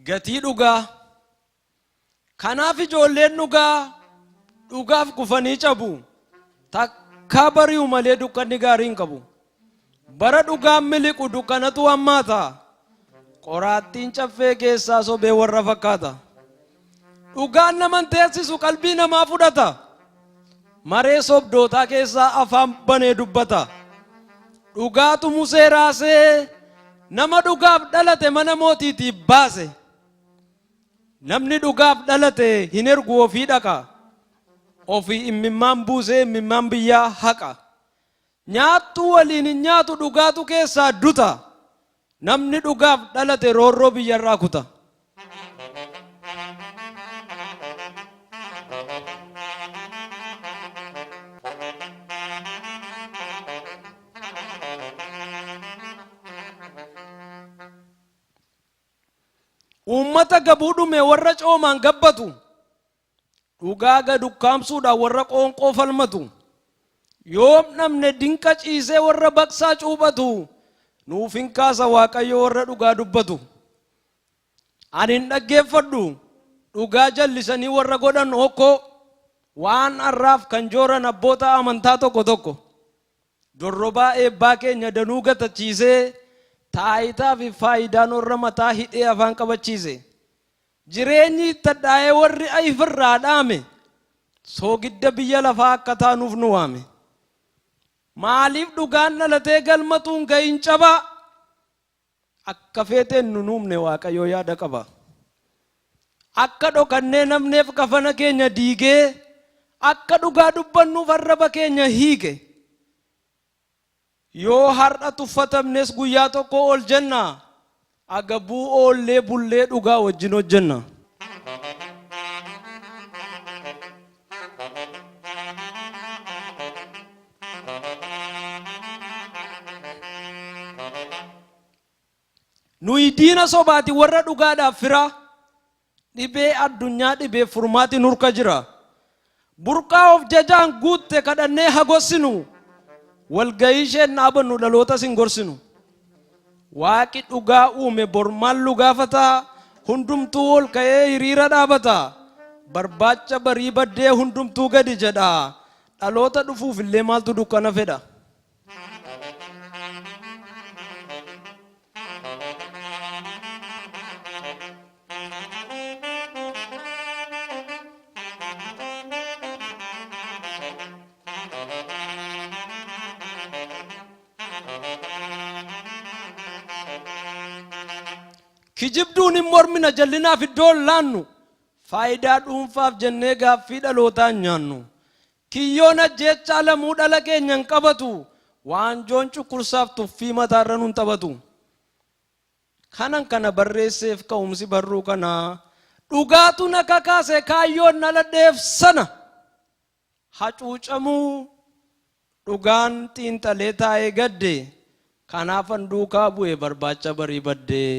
Gatii dhugaa. Kanaaf ijoolleen dhugaaf kufanii cabu. Takka bari'u malee dukkanni gaarii hin qabu. Bara dhugaan miliqu dukkanatu hammaata. Qoraattiin caffee keessaa sobee warra fakkaata. Dhugaan naman teessisu qalbii namaa fudhata. Maree sobdootaa keessaa afaan banee dubbata. Dhugaatu Musee raasee nama dhugaaf dhalate mana mootiitiif baase. Namni dhugaaf dhalate hin ergu ofii dhaqa. Ofii imimmaan buusee imimmaan biyyaa haqa. Nyaattu waliin hin nyaatu dhugaatu keessaa duta. Namni dhugaaf dhalate roorroo biyyarraa kuta. Uummata gabuu dhume warra coomaan gabbatu. Dhugaa gadu kaamsuudhaan warra qoonqoo falmatu. Yoom namne dinqa ciisee warra baqsaa cuuphatu. Nuuf hin kaasa Waaqayyo warra dhugaa dubbatu. Ani hin dhaggeeffadhu. Dhugaa jallisanii warra godhan hokkoo. Waan arraaf kan jooran abboota amantaa tokko tokko. Dorrobaa eebbaa keenya danuu gatachiisee. Taayitaa fi faayidaan warra mataa hidhee afaan qabachiise. Jireenyi tadhaa'ee warri ayifirraa dhaame. Soogidda biyya lafaa akka taanuuf nu waame. Maaliif dhugaan dhalatee galmatuun gahin cabaa? Akka feeteen nu nuumne Waaqayyo yaada qaba. Akka dhokannee namneef kafana keenya diigee. Akka dhugaa dubbannuuf arraba keenya hiike. Yoo har'a tuffatamnes guyyaa tokko ol jenna. Agabuu oollee bullee dhugaa wajjin hojjenna. Nuyi diina sobaati warra dhugaadhaaf fira. Dhibee addunyaa dhibee furmaati nurka jira. Burqaa of jajaan guutte kadhannee hagossinu. Walgayii isheen dhaabannu dhaloota sin gorsinu. Waaqi dhugaa uume bormaan lugaafataa. Hundumtuu ol ka'ee hiriira dhaabata. Barbaacha barii baddee hundumtuu gadi jedha. Dhaloota dhufuuf illee maaltu dukkana fedha. Kijibduun hin mormina jallinaaf iddoon laannu. Faayidaa dhuunfaaf jennee gaaffii dhalootaan nyaannu. Kiyyoon ajjeechaa lamuu dhala keenya hin qabatu. Waanjoon cukursaaf tuffii mataarra nun taphatu. Kanan kana barreesseef ka'umsi barruu kana. Dhugaatu na kakaase kaayyoon na ladheef sana. Hacuucamuu dhugaan xiinxalee taa'ee gadde. Kanaafan duukaa bu'e barbaacha barii baddee.